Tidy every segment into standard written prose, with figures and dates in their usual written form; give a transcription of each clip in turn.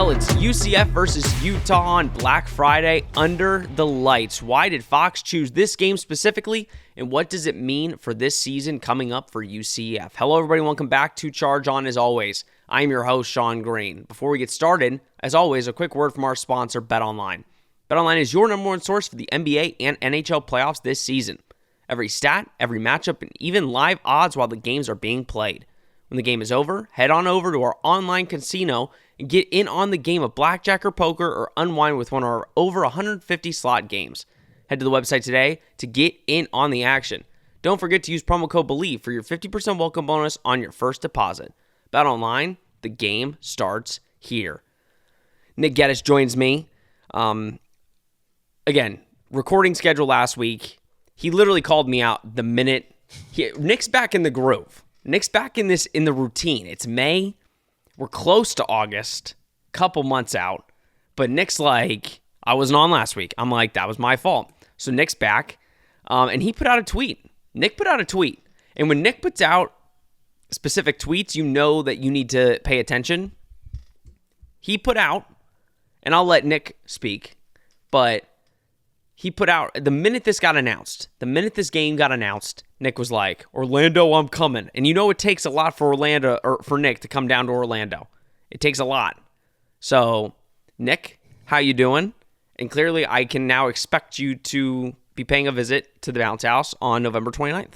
Well, it's UCF versus Utah on Black Friday under the lights. Why did Fox choose this game specifically, and what does it mean for this season coming up for UCF? Hello, everybody. Welcome back to Charge On. As always, I'm your host, Sean Green. Before we get started, as always, a quick word from our sponsor, BetOnline. BetOnline is your number one source for the NBA and NHL playoffs this season. Every stat, every matchup, and even live odds while the games are being played. When the game is over, head on over to our online casino and get in on the game of blackjack or poker or unwind with one of our over 150 slot games. Head to the website today to get in on the action. Don't forget to use promo code BELIEVE for your 50% welcome bonus on your first deposit. Bet online, the game starts here. Nick Geddes joins me. Again, recording schedule last week. He literally called me out the minute. Nick's back in the groove. Nick's back in the routine. It's May. We're close to August. Couple months out. But Nick's like, I wasn't on last week. I'm like, that was my fault. So Nick's back. And he put out a tweet. Nick put out a tweet. And when Nick puts out specific tweets, you know that you need to pay attention. He put out, and I'll let Nick speak, but he put out, the minute this got announced, the minute this game got announced, Nick was like, Orlando, I'm coming. And you know it takes a lot for Orlando, or for Nick to come down to Orlando. It takes a lot. So, Nick, how you doing? And clearly, I can now expect you to be paying a visit to the bounce house on November 29th.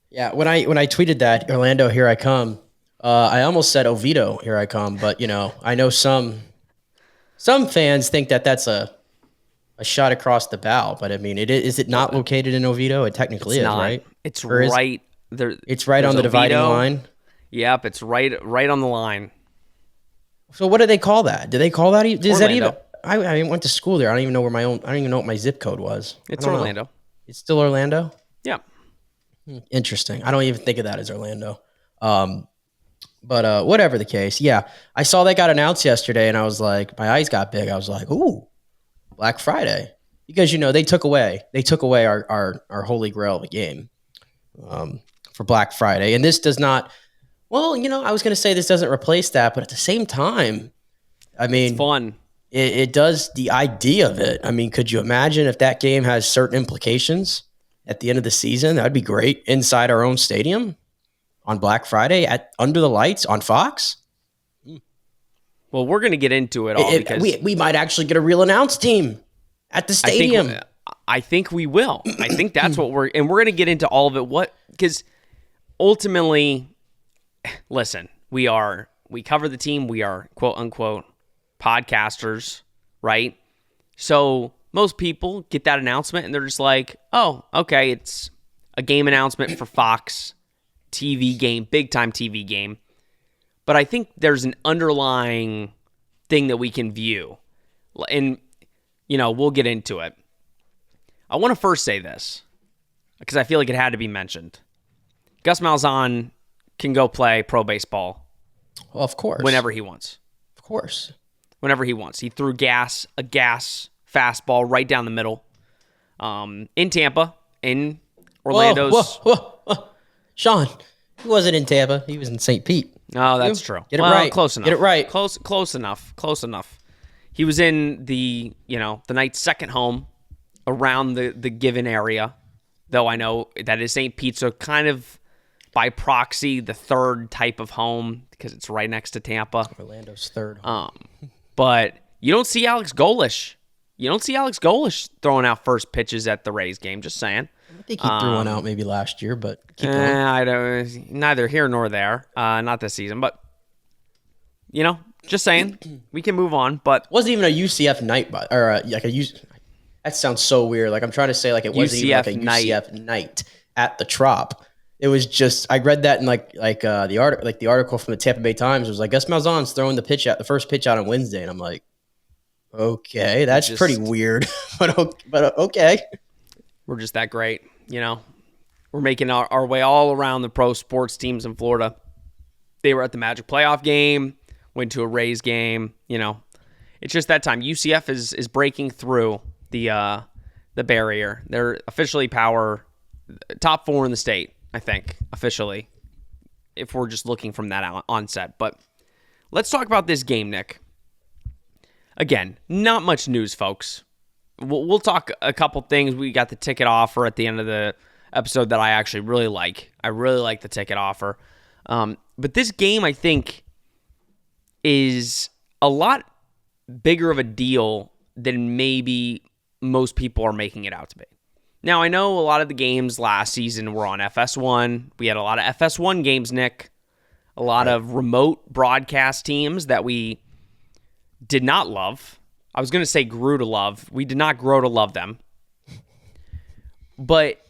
Yeah, when I tweeted that, Orlando, here I come, I almost said Oviedo, here I come. But, I know some fans think that that's a shot across the bow, but I mean, is it not located in Oviedo? It technically is, right? It's right there. It's right on the dividing line. Yep, it's right on the line. So what do they call that? Do they call that? Is that even? Orlando. I went to school there. I don't even know I don't even know what my zip code was. It's Orlando. Know. It's still Orlando? Yeah. Interesting. I don't even think of that as Orlando. But whatever the case, yeah. I saw that got announced yesterday, and I was like, my eyes got big. I was like, ooh. Black Friday, because they took away our holy grail of a game for Black Friday, and this does not. Well, I was going to say this doesn't replace that, but at the same time, I mean, it's fun. It does the idea of it. I mean, could you imagine if that game has certain implications at the end of the season? That'd be great inside our own stadium on Black Friday under the lights on Fox. Well, we're going to get into it all because we might actually get a real announced team at the stadium. I think we will. I think that's what we're going to get into all of it. Because ultimately, listen, we cover the team. We are quote unquote podcasters, right? So most people get that announcement and they're just like, oh, okay, it's a game announcement for Fox TV game, big time TV game. But I think there's an underlying thing that we can view. And, we'll get into it. I want to first say this, because I feel like it had to be mentioned. Gus Malzahn can go play pro baseball. Well, of course. Whenever he wants. Of course. Whenever he wants. He threw a gas fastball right down the middle in Tampa, in Orlando's. Whoa. Sean, he wasn't in Tampa. He was in St. Pete. Oh, that's true. Get it right. Close enough. Get it right. Close enough. He was in the Knight's second home around the given area, though I know that is St. Pete, so kind of by proxy the third type of home because it's right next to Tampa. Orlando's third home. But you don't see Alex Golish. Throwing out first pitches at the Rays game, just saying. I think he threw one out maybe last year, but keep going. I don't. Neither here nor there. Not this season, but just saying, we can move on. But it wasn't even a UCF night, that sounds so weird. Like I'm trying to say, like it wasn't even like a UCF night at the Trop. It was just I read that in the article from the Tampa Bay Times. It was like Gus Malzahn's throwing the first pitch out on Wednesday, and I'm like, okay, that's pretty weird, but okay. We're just that great, We're making our way all around the pro sports teams in Florida. They were at the Magic playoff game, went to a Rays game, It's just that time. UCF is breaking through the barrier. They're officially top 4 in the state, I think, officially, if we're just looking from that onset. But let's talk about this game, Nick. again, not much news, folks. We'll talk a couple things. We got the ticket offer at the end of the episode that I actually really like. I really like the ticket offer. But this game, I think, is a lot bigger of a deal than maybe most people are making it out to be. Now, I know a lot of the games last season were on FS1. We had a lot of FS1 games, Nick. A lot of remote broadcast teams that we did not love. I was going to say grew to love. We did not grow to love them. But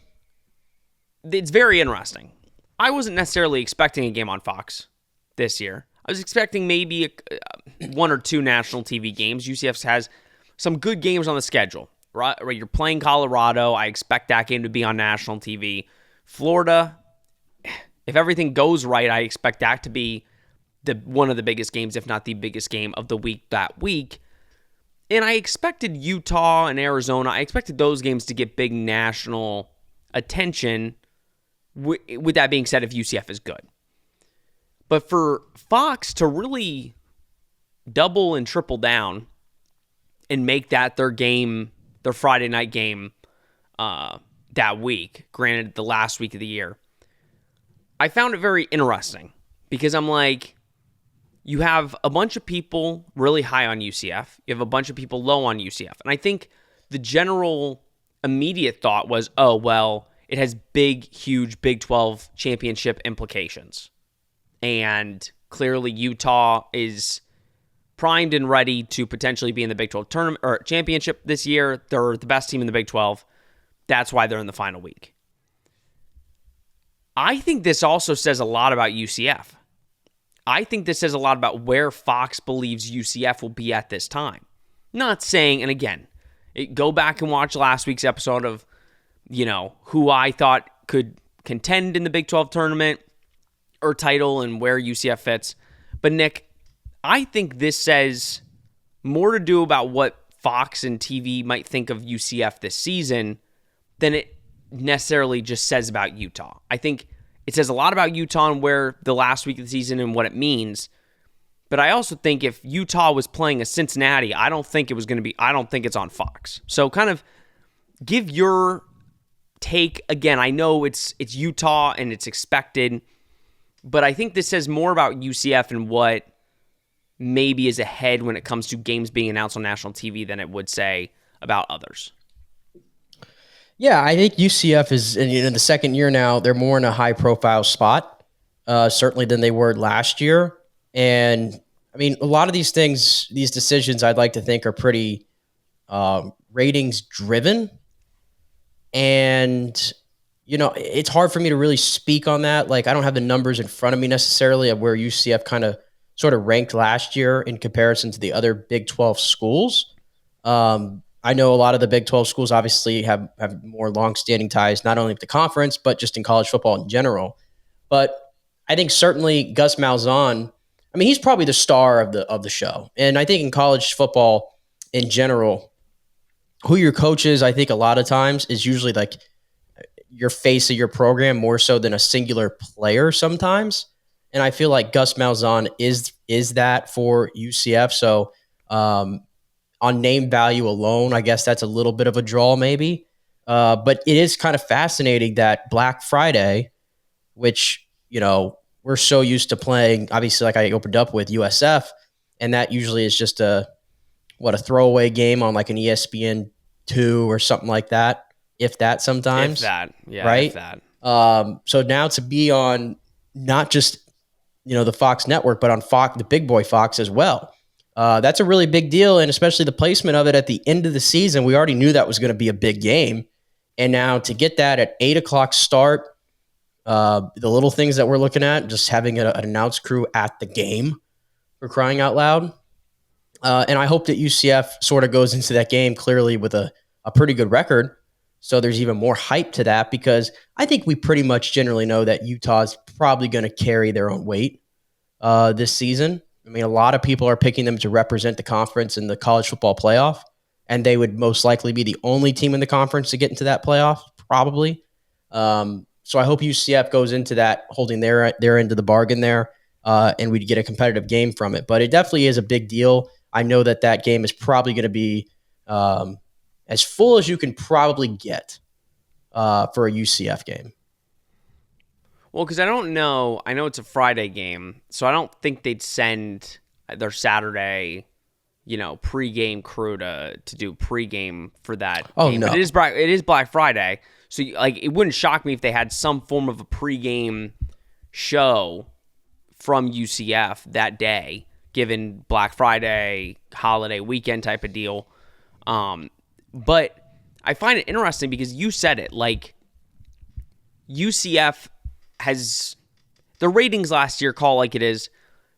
it's very interesting. I wasn't necessarily expecting a game on Fox this year. I was expecting maybe one or two national TV games. UCF has some good games on the schedule. Right? You're playing Colorado. I expect that game to be on national TV. Florida, if everything goes right, I expect that to be one of the biggest games, if not the biggest game of the week that week. And I expected Utah and Arizona, I expected those games to get big national attention. With that being said, if UCF is good. But for Fox to really double and triple down and make that their game, their Friday night game that week, granted the last week of the year, I found it very interesting because I'm like, you have a bunch of people really high on UCF. You have a bunch of people low on UCF. And I think the general immediate thought was, oh, well, it has big, huge Big 12 championship implications. And clearly Utah is primed and ready to potentially be in the Big 12 tournament or championship this year. They're the best team in the Big 12. That's why they're in the final week. I think this also says a lot about UCF. I think this says a lot about where Fox believes UCF will be at this time. Not saying, and again, go back and watch last week's episode of, who I thought could contend in the Big 12 tournament or title and where UCF fits. But Nick, I think this says more to do about what Fox and TV might think of UCF this season than it necessarily just says about Utah. I think it says a lot about Utah and where the last week of the season and what it means. But I also think if Utah was playing a Cincinnati, I don't think it's on Fox. So kind of give your take. Again, I know it's Utah and it's expected, but I think this says more about UCF and what maybe is ahead when it comes to games being announced on national TV than it would say about others. Yeah, I think UCF is in the second year now. They're more in a high-profile spot, certainly than they were last year. And, I mean, a lot of these things, these decisions, I'd like to think are pretty ratings-driven. And, it's hard for me to really speak on that. Like, I don't have the numbers in front of me necessarily of where UCF kind of sort of ranked last year in comparison to the other Big 12 schools. I know a lot of the Big 12 schools obviously have more longstanding ties, not only with the conference, but just in college football in general. But I think certainly Gus Malzahn, I mean, he's probably the star of the show. And I think in college football in general, who your coach is, I think a lot of times is usually like your face of your program more so than a singular player sometimes. And I feel like Gus Malzahn is that for UCF. So, on name value alone, I guess that's a little bit of a draw maybe. But it is kind of fascinating that Black Friday, which, we're so used to playing, obviously, like I opened up with USF, and that usually is just a throwaway game on like an ESPN2 or something like that, if that sometimes. If that, yeah, right? If that. So now to be on not just, the Fox network, but on Fox, the big boy Fox as well. That's a really big deal, and especially the placement of it at the end of the season. We already knew that was going to be a big game, and now to get that at 8 o'clock start, the little things that we're looking at, just having an announce crew at the game, for crying out loud. And I hope that UCF sort of goes into that game clearly with a pretty good record, so there's even more hype to that, because I think we pretty much generally know that Utah's probably going to carry their own weight this season. I mean, a lot of people are picking them to represent the conference in the college football playoff, and they would most likely be the only team in the conference to get into that playoff, probably. So I hope UCF goes into that holding their end of the bargain there, and we get a competitive game from it. But it definitely is a big deal. I know that game is probably going to be as full as you can probably get for a UCF game. Well, because I don't know. I know it's a Friday game, so I don't think they'd send their Saturday, pregame crew to do pregame for that game. No. But it is Black Friday, so it wouldn't shock me if they had some form of a pregame show from UCF that day, given Black Friday holiday weekend type of deal. But I find it interesting because you said it, UCF has the ratings last year, call like it is,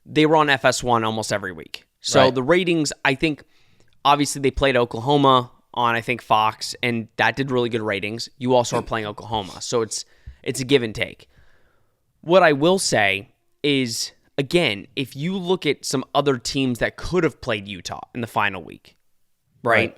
they were on FS1 almost every week. So The ratings, I think, obviously they played Oklahoma on, I think, Fox, and that did really good ratings. You also are playing Oklahoma, so it's a give and take. What I will say is, again, if you look at some other teams that could have played Utah in the final week, right?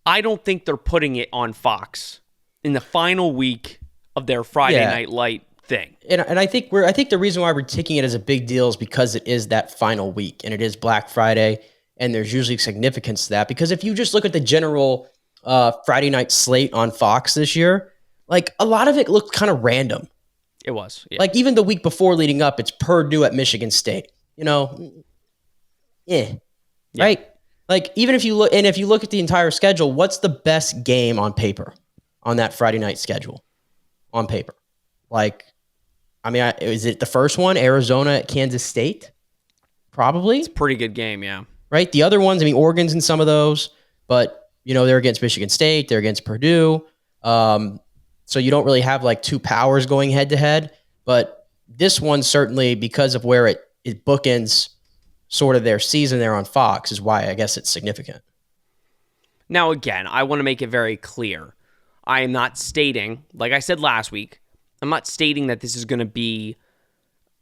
I don't think they're putting it on Fox in the final week of their Friday Night Light thing. And I think the reason why we're taking it as a big deal is because it is that final week and it is Black Friday, and there's usually significance to that. Because if you just look at the general Friday night slate on Fox this year, a lot of it looked kind of random. It was. Yeah. Even the week before leading up, it's Purdue at Michigan State. Right? Even if you look at the entire schedule, what's the best game on paper on that Friday night schedule? On paper. Is it the first one, Arizona at Kansas State? Probably. It's a pretty good game, yeah. Right? The other ones, Oregon's in some of those, but, they're against Michigan State, they're against Purdue. So you don't really have two powers going head to head, but this one certainly, because of where it bookends sort of their season there on Fox, is why I guess it's significant. Now, again, I want to make it very clear. I am not stating, like I said last week, I'm not stating that this is going to be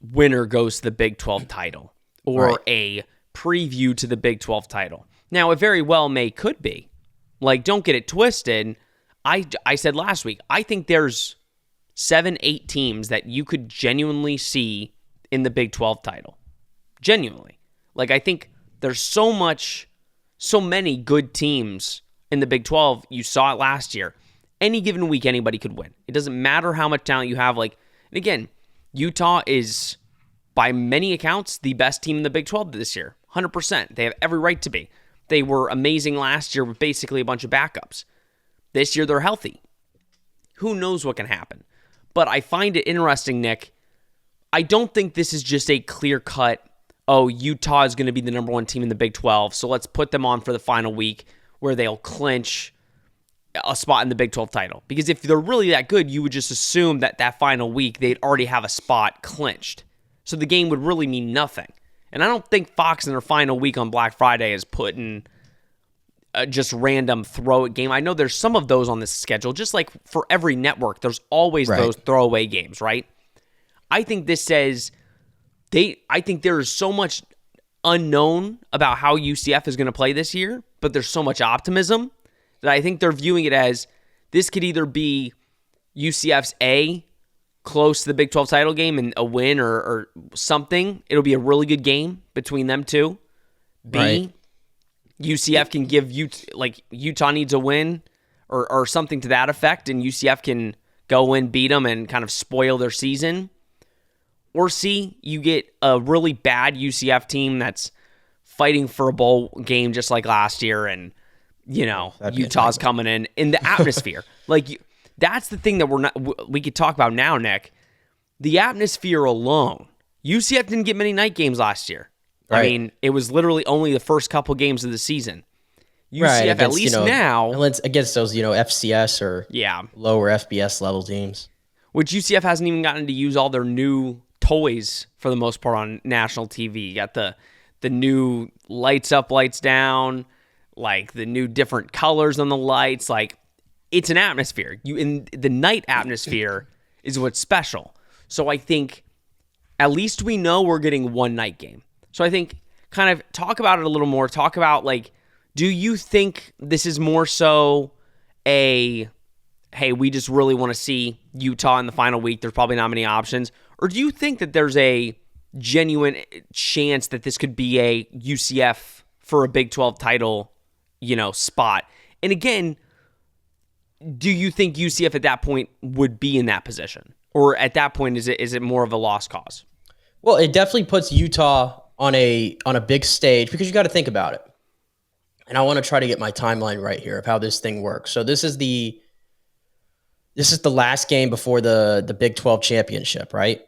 winner goes to the Big 12 title or a preview to the Big 12 title. Now, it very well could be. Don't get it twisted. I said last week, I think there's 7-8 teams that you could genuinely see in the Big 12 title. Genuinely. I think there's so many good teams in the Big 12. You saw it last year. Any given week, anybody could win. It doesn't matter how much talent you have. And again, Utah is, by many accounts, the best team in the Big 12 this year. 100%. They have every right to be. They were amazing last year with basically a bunch of backups. This year, they're healthy. Who knows what can happen? But I find it interesting, Nick. I don't think this is just a clear-cut, Utah is going to be the number one team in the Big 12, so let's put them on for the final week where they'll clinch a spot in the Big 12 title. Because if they're really that good, you would just assume that final week they'd already have a spot clinched. So the game would really mean nothing. And I don't think Fox in their final week on Black Friday is putting just random throw-it game. I know there's some of those on this schedule. Just like for every network, there's always those throwaway games, right? I think this says I think there is so much unknown about how UCF is going to play this year, but there's so much optimism that I think they're viewing it as this could either be UCF's A, close to the Big 12 title game and a win or something. It'll be a really good game between them two. B, UCF can give Utah needs a win or something to that effect, and UCF can go in, beat them, and kind of spoil their season. Or C, you get a really bad UCF team that's fighting for a bowl game just like last year, and Utah's coming in the atmosphere. That's the thing that we could talk about now, Nick. The atmosphere alone. UCF didn't get many night games last year. Right. It was literally only the first couple games of the season. UCF, against, at least now, against those, FCS or lower FBS level teams. Which UCF hasn't even gotten to use all their new toys for the most part on national TV. You got the new lights up, lights down, the new different colors on the lights. It's an atmosphere. In the night atmosphere is what's special. So I think at least we know we're getting one night game. So I think kind of talk about it a little more. Talk about do you think this is more so hey, we just really want to see Utah in the final week. There's probably not many options. Or do you think that there's a genuine chance that this could be a UCF for a Big 12 title, spot. And again, do you think UCF at that point would be in that position? Or at that point, is it more of a lost cause? Well, it definitely puts Utah on a big stage because you got to think about it. And I want to try to get my timeline right here of how this thing works. So this is the last game before the Big 12 championship, right?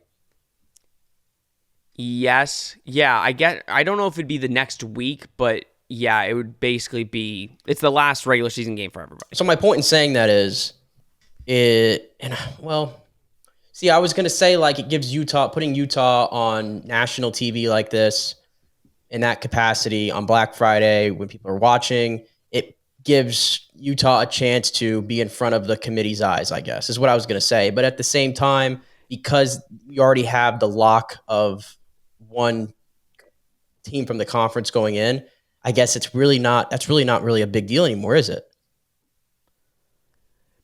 Yes. Yeah, I don't know if it'd be the next week, but yeah, it would basically be, it's the last regular season game for everybody. So my point in saying that is I was going to say like it gives putting Utah on national TV like this in that capacity on Black Friday when people are watching, it gives Utah a chance to be in front of the committee's eyes, I guess, is what I was going to say. But at the same time, because you already have the lock of one team from the conference going in, I guess that's really not really a big deal anymore, is it?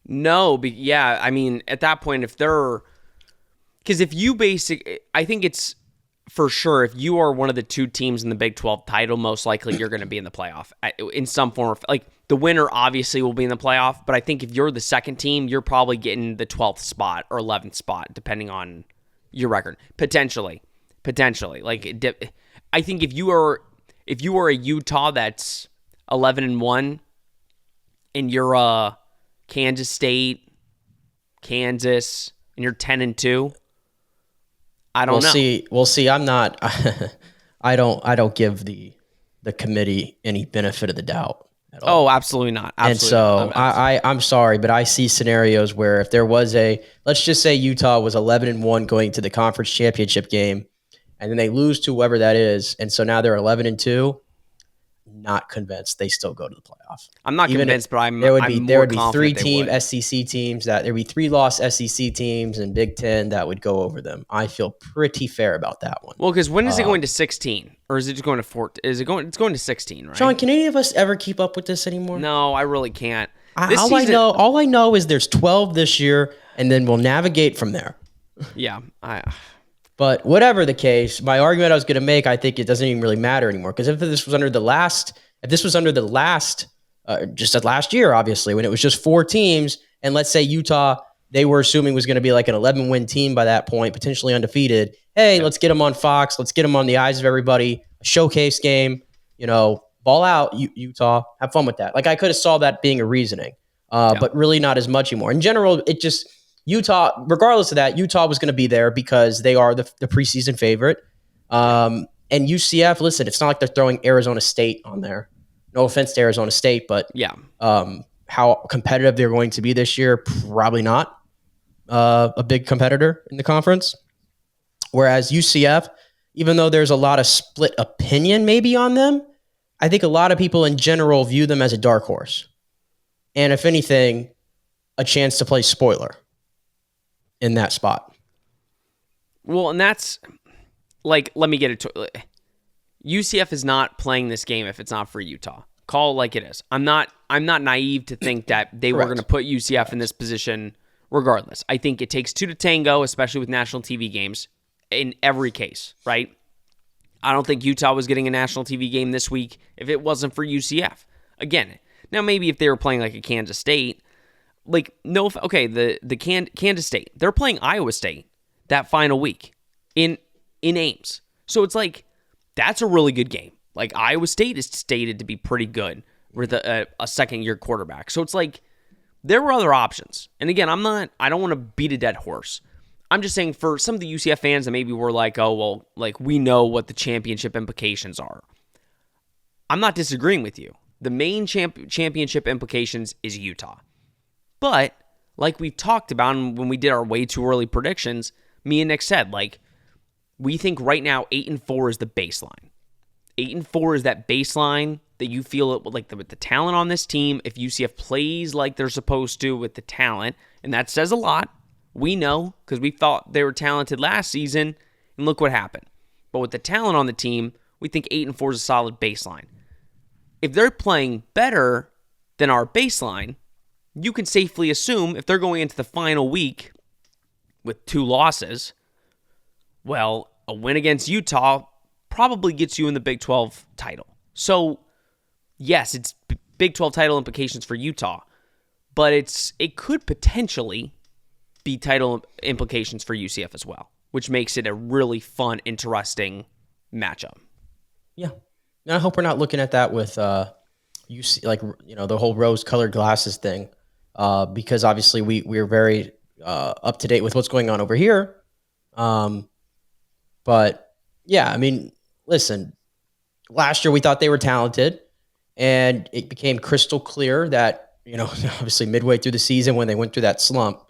No, but yeah, I mean, at that point, because if you I think it's for sure, if you are one of the two teams in the Big 12 title, most likely you're going to be in the playoff in some form. Like the winner obviously will be in the playoff, but I think if you're the second team, you're probably getting the 12th spot or 11th spot, depending on your record. Potentially. Like I think if you are a Utah that's 11-1, and you're Kansas State, Kansas, and you're 10-2. I don't know. We'll see. I'm not. I don't give the committee any benefit of the doubt at all. Oh, absolutely not. Absolutely. And so I'm sorry, but I see scenarios where if there was let's just say Utah was 11-1 going to the conference championship game, and then they lose to whoever that is, and so now they're 11-2. Not convinced they still go to the playoff. I'm not convinced, but there would be 3-team SEC teams there would be 3-loss SEC teams and Big Ten that would go over them. I feel pretty fair about that one. Well, because when is it going to 16, or is it just going to 14? It's going to 16, right? Sean, can any of us ever keep up with this anymore? No, I really can't. All I know is there's 12 this year, and then we'll navigate from there. Yeah, But whatever the case, my argument I was going to make, I think it doesn't even really matter anymore. Because if this was under the last, just last year, obviously, when it was just 4 teams, and let's say Utah, they were assuming was going to be like an 11-win team by that point, potentially undefeated. Hey, let's get them on Fox. Let's get them on the eyes of everybody. A showcase game, ball out, Utah. Have fun with that. Like I could have saw that being a reasoning, but really not as much anymore. In general, it just... Utah, regardless of that, Utah was going to be there because they are the preseason favorite. And UCF, listen, it's not like they're throwing Arizona State on there. No offense to Arizona State, but how competitive they're going to be this year, probably not a big competitor in the conference. Whereas UCF, even though there's a lot of split opinion maybe on them, I think a lot of people in general view them as a dark horse. And if anything, a chance to play spoiler in that spot. Well, and that's like, let me get it to UCF is not playing this game if it's not for Utah. Call it like it is. I'm not naive to think that they were going to put UCF in this position regardless. I think it takes 2 to tango, especially with national TV games in every case, right? I don't think Utah was getting a national TV game this week if it wasn't for UCF. Again, now maybe if they were playing like a Kansas State, Kansas State, they're playing Iowa State that final week in Ames. So it's like, that's a really good game. Like Iowa State is stated to be pretty good with a second-year quarterback. So it's like, there were other options. And again, I don't want to beat a dead horse. I'm just saying for some of the UCF fans that maybe were like, oh, well, like we know what the championship implications are. I'm not disagreeing with you. The main championship implications is Utah. But, like we've talked about when we did our way too early predictions, me and Nick said, like, we think right now 8-4 is the baseline. 8-4 is that baseline that you feel like with the talent on this team, if UCF plays like they're supposed to with the talent, and that says a lot. We know, because we thought they were talented last season, and look what happened. But with the talent on the team, we think 8-4 is a solid baseline. If they're playing better than our baseline, you can safely assume if they're going into the final week with 2 losses, well, a win against Utah probably gets you in the Big 12 title. So, yes, it's Big 12 title implications for Utah, but it could potentially be title implications for UCF as well, which makes it a really fun, interesting matchup. Yeah. And I hope we're not looking at that with the whole rose-colored glasses thing, because obviously we're very up to date with what's going on over here. But yeah, I mean, listen, last year we thought they were talented, and it became crystal clear that, obviously midway through the season when they went through that slump,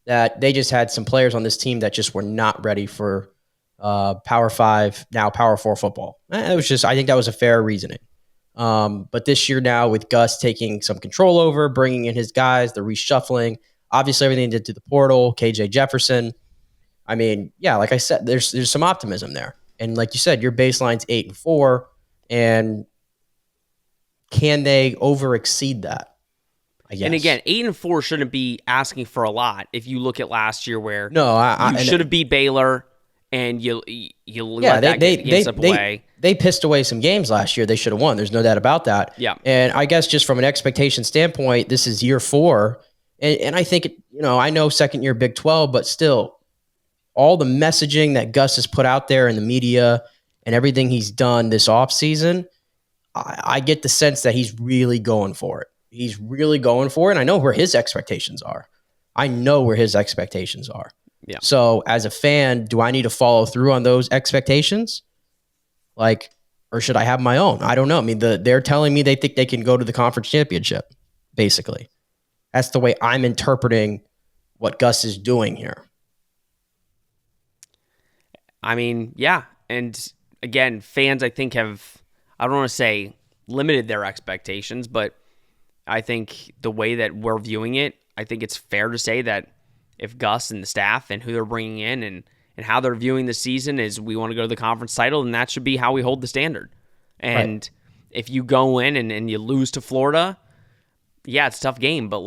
that they just had some players on this team that just were not ready for Power 5, now Power 4 football. I think that was a fair reasoning. But this year now, with Gus taking some control over, bringing in his guys, the reshuffling, obviously everything he did to the portal, KJ Jefferson. I mean, yeah, like I said, there's some optimism there. And like you said, your baseline's 8-4, and can they over exceed that? I guess. And again, 8-4 shouldn't be asking for a lot. If you look at last year, where you should have beat Baylor, and you let that game slip away. They pissed away some games last year. They should have won. There's no doubt about that. Yeah. And I guess just from an expectation standpoint, this is year 4, and I think I know second year Big 12, but still, all the messaging that Gus has put out there in the media and everything he's done this offseason, I get the sense that he's really going for it. He's really going for it, and I know where his expectations are. Yeah. So as a fan, do I need to follow through on those expectations? Or should I have my own? I don't know. I mean, they're telling me they think they can go to the conference championship, basically. That's the way I'm interpreting what Gus is doing here. I mean, yeah. And again, fans, I think, have, I don't want to say limited their expectations, but I think the way that we're viewing it, I think it's fair to say that if Gus and the staff and who they're bringing in and how they're viewing the season is we want to go to the conference title, and that should be how we hold the standard. And if you go in and you lose to Florida, yeah, it's a tough game, but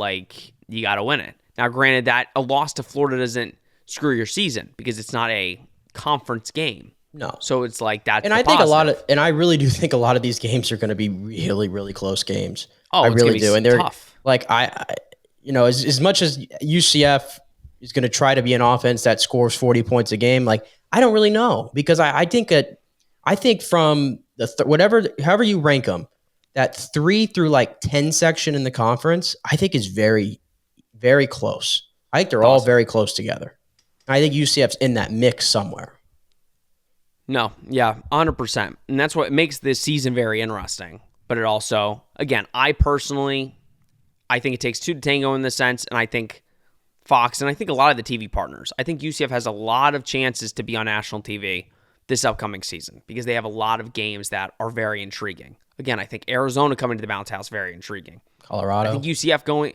you got to win it. Now, granted, that a loss to Florida doesn't screw your season because it's not a conference game. No. So it's that's and I think positive. I really do think a lot of these games are going to be really, really close games. Oh, I really do. And they're tough. As much as UCF is going to try to be an offense that scores 40 points a game, I don't really know, because I think from the however you rank them, that 3 through 10 section in the conference, I think is very, very close. I think they're all very close together. I think UCF's in that mix somewhere. No, yeah, 100%. And that's what makes this season very interesting. But it also, again, I think it takes two to tango in this sense, and I think Fox, and I think a lot of the TV partners, I think UCF has a lot of chances to be on national TV this upcoming season because they have a lot of games that are very intriguing. Again, I think Arizona coming to the Bounce House, very intriguing. Colorado. I think UCF going,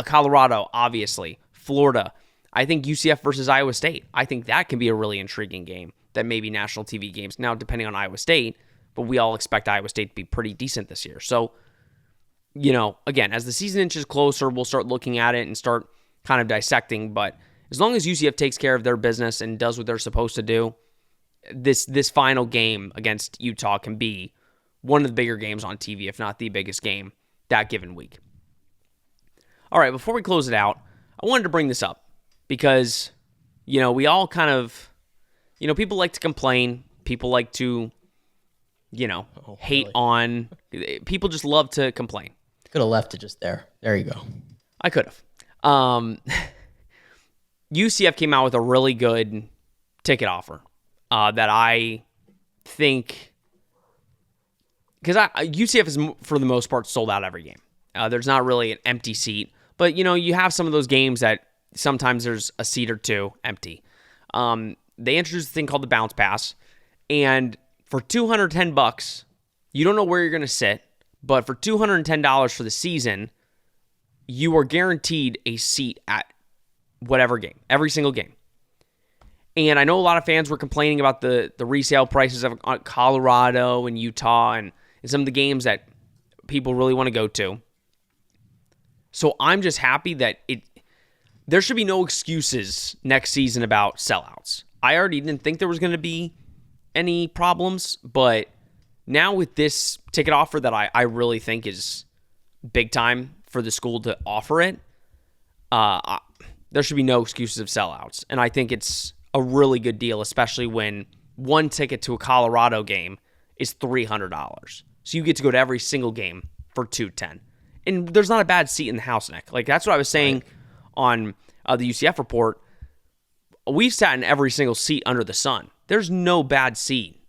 Colorado, obviously. Florida. I think UCF versus Iowa State. I think that can be a really intriguing game that may be national TV games. Now, depending on Iowa State, but we all expect Iowa State to be pretty decent this year. So, again, as the season inches closer, we'll start looking at it and start kind of dissecting. But as long as UCF takes care of their business and does what they're supposed to do, this final game against Utah can be one of the bigger games on TV, if not the biggest game that given week. All right, before we close it out, I wanted to bring this up because, we all kind of, people like to complain. People like to, hate on. People just love to complain. Could have left it just there. There you go. I could have. UCF came out with a really good ticket offer that I think, because UCF is for the most part sold out every game. There's not really an empty seat, but you have some of those games that sometimes there's a seat or two empty. They introduced a thing called the Bounce Pass, and for $210, you don't know where you're going to sit, but for $210 for the season, you are guaranteed a seat at whatever game, every single game. And I know a lot of fans were complaining about the resale prices of Colorado and Utah and some of the games that people really want to go to. So I'm just happy that there should be no excuses next season about sellouts. I already didn't think there was going to be any problems, but now with this ticket offer that I really think is big time for the school to offer it, there should be no excuses of sellouts. And I think it's a really good deal, especially when one ticket to a Colorado game is $300. So you get to go to every single game for $210. And there's not a bad seat in the house, Nick. Like, that's what I was saying on the UCF report. We've sat in every single seat under the sun. There's no bad seat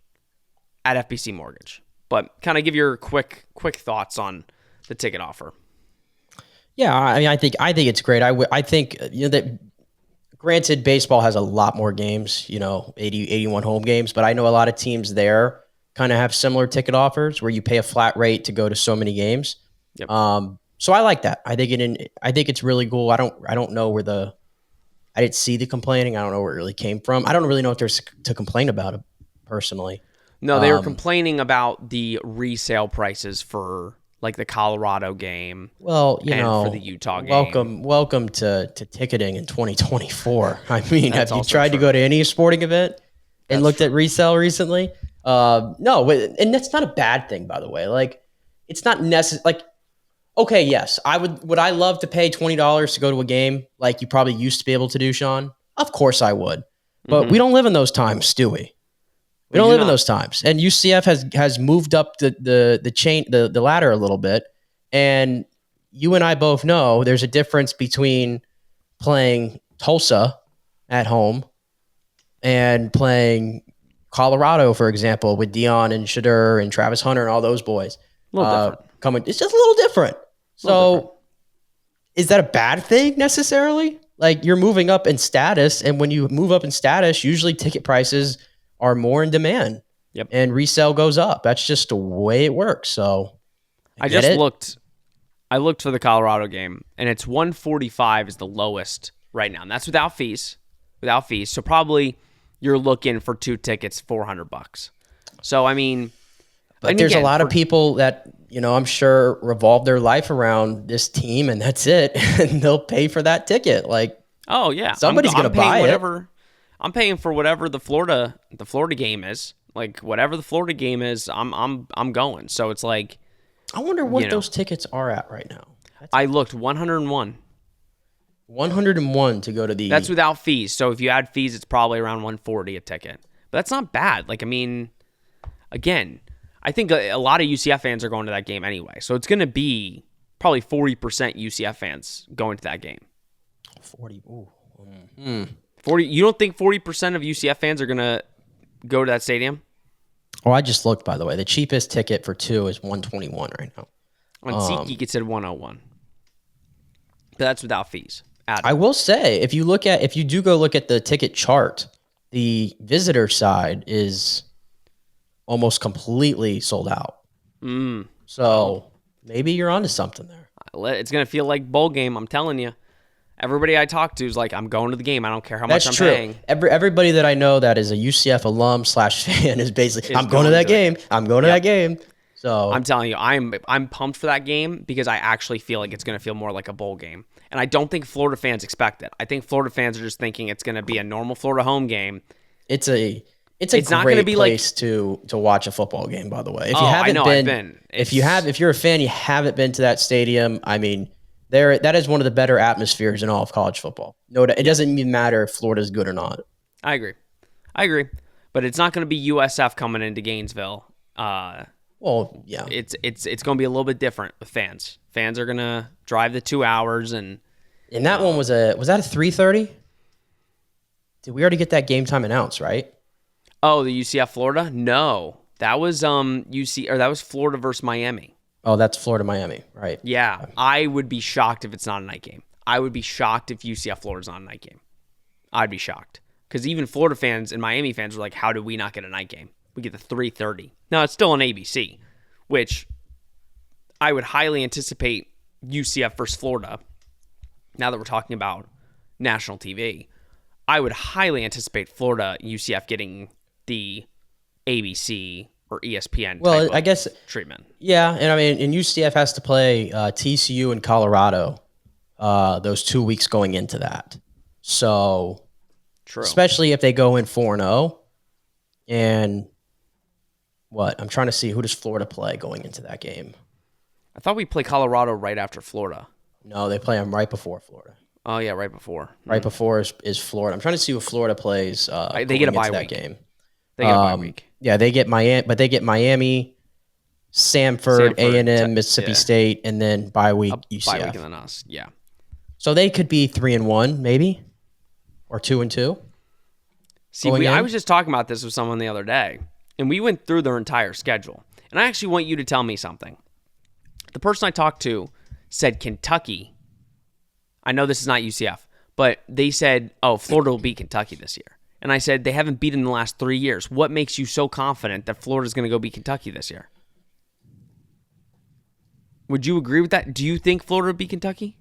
at FBC Mortgage. But kind of give your quick thoughts on the ticket offer. Yeah, I mean, I think it's great. I think that granted, baseball has a lot more games, 81 home games, but I know a lot of teams there kind of have similar ticket offers where you pay a flat rate to go to so many games. Yep. So I like that. I think it's really cool. I don't know I didn't see the complaining. I don't know where it really came from. I don't really know if there's to complain about it personally. No, they were complaining about the resale prices for like the Colorado game. Well, for the Utah game. Welcome to ticketing in 2024. I mean, have you tried to true. go to any sporting event and looked at resale recently? No, and that's not a bad thing, by the way. Like, it's not necessary. Like, okay, yes, would I love to pay $20 to go to a game like you probably used to be able to do, Sean? Of course I would. But we don't live in those times, do we? We don't live in those times. And UCF has moved up the ladder a little bit. And you and I both know there's a difference between playing Tulsa at home and playing Colorado, for example, with Dion and Shadur and Travis Hunter and all those boys. A little different. It's just a little different. So is that a bad thing necessarily? Like, you're moving up in status, and when you move up in status, usually ticket prices are more in demand. Yep. And resale goes up. That's just the way it works. So I looked for the Colorado game, and it's 145 is the lowest right now. And that's without fees. So probably you're looking for 2 tickets, $400. So I mean, but there's a lot of people that, I'm sure revolve their life around this team, and that's it. And they'll pay for that ticket. Like, oh yeah, somebody's going to buy whatever, it. I'm paying for whatever the Florida game is. Like, whatever the Florida game is, I'm going. So it's like, I wonder what those tickets are at right now. I looked 101. 101 to go to the. That's without fees. So if you add fees, it's probably around 140 a ticket. But that's not bad. Like, I mean, again, I think a lot of UCF fans are going to that game anyway. So it's going to be probably 40% UCF fans going to that game. 40. Ooh. 40. You don't think 40% of UCF fans are going to go to that stadium? Oh, I just looked, by the way. The cheapest ticket for 2 is $121 right now. On SeatGeek, it said 101. But that's without fees. I will say, if you do go look at the ticket chart, the visitor side is almost completely sold out. So maybe you're onto something there. It's going to feel like bowl game, I'm telling you. Everybody I talk to is like, I'm going to the game. I don't care how much I'm paying. Everybody that I know that is a UCF alum / fan is basically, I'm going to that game. I'm going to that game. So I'm telling you, I'm pumped for that game because I actually feel like it's going to feel more like a bowl game. And I don't think Florida fans expect it. I think Florida fans are just thinking it's going to be a normal Florida home game. It's a not great be place to watch a football game, by the way. If you haven't been. If you're a fan, you haven't been to that stadium, I mean, that is one of the better atmospheres in all of college football. No, it doesn't even matter if Florida's good or not. I agree. But it's not going to be USF coming into Gainesville. Well, yeah. It's going to be a little bit different with fans. Fans are going to drive the 2 hours and that one was that a 3:30? Did we already get that game time announced, right? Oh, the UCF Florida? No. That was that was Florida versus Miami. Oh, that's Florida Miami, right? Yeah. I would be shocked if it's not a night game. I would be shocked if UCF Florida's not a night game. I'd be shocked. Because even Florida fans and Miami fans were like, how did we not get a night game? We get the 3:30. Now, it's still an ABC, which I would highly anticipate UCF versus Florida. Now that we're talking about national TV, I would highly anticipate Florida UCF getting the ABC or ESPN type I guess treatment. Yeah, and I mean, and UCF has to play TCU in Colorado those 2 weeks going into that. So, true. Especially if they go in 4-0, and what? I'm trying to see who does Florida play going into that game. I thought we play Colorado right after Florida. No, they play them right before Florida. Oh yeah, right before. Right before is Florida. I'm trying to see who Florida plays. They get a bye week. That game. They get a bye week. Yeah, they get Miami, but they get Miami, Samford, A&M, Mississippi State, and then bye week UCF. Bye week and then us. Yeah. So they could be 3-1, maybe, or 2-2. See, I was just talking about this with someone the other day, and we went through their entire schedule. And I actually want you to tell me something. The person I talked to said Kentucky. I know this is not UCF, but they said, oh, Florida will beat Kentucky this year. And I said, they haven't beaten in the last 3 years. What makes you so confident that Florida's going to go beat Kentucky this year? Would you agree with that? Do you think Florida will beat Kentucky?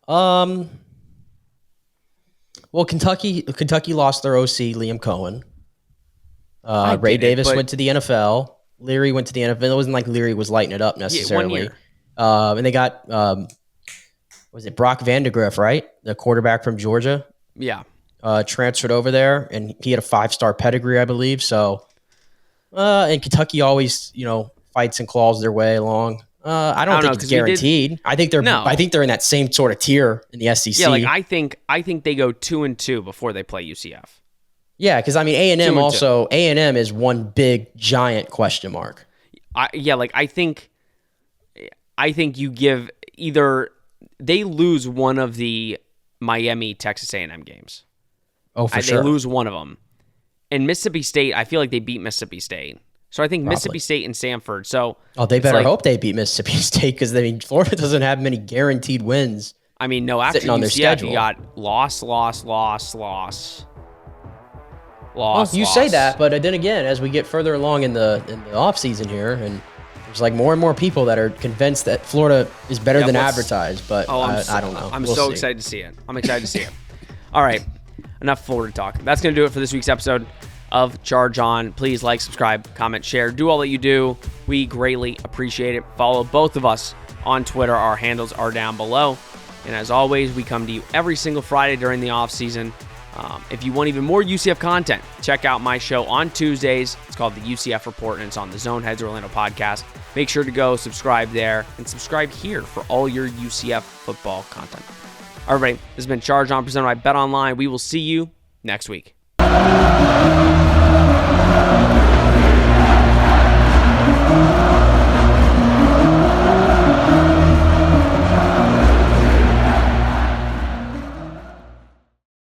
Well, Kentucky lost their OC, Liam Cohen. Ray Davis went to the NFL. Leary went to the NFL. It wasn't like Leary was lighting it up necessarily. Yeah, 1 year. And they got, was it Brock Vandegrift, right? The quarterback from Georgia. Yeah. Transferred over there, and he had a 5-star pedigree, I believe. So, and Kentucky always, fights and claws their way along. I don't think it's guaranteed. I think they're in that same sort of tier in the SEC. Yeah, like I think they go 2-2 before they play UCF. Yeah, because I mean A&M also A&M is one big giant question mark. I think you give either they lose one of the Miami Texas A&M games. Oh, for sure. They lose one of them. And Mississippi State, I feel like they beat Mississippi State. So I think Mississippi State and Samford. So they better hope they beat Mississippi State because Florida doesn't have many guaranteed wins. I mean, no, after UCF, you got loss. Well, you say that, but then again, as we get further along in the off season here, and there's like more and more people that are convinced that Florida is better than advertised. But I don't know. I'm so excited to see it. I'm excited to see it. All right, enough Florida talk. That's going to do it for this week's episode of Charge On. Please like, subscribe, comment, share. Do all that you do. We greatly appreciate it. Follow both of us on Twitter. Our handles are down below. And as always, we come to you every single Friday during the off season. If you want even more UCF content, check out my show on Tuesdays. It's called the UCF Report, and it's on the Zone Heads Orlando podcast. Make sure to go subscribe there and subscribe here for all your UCF football content. All right, everybody, this has been Charge On presented by Bet Online. We will see you next week.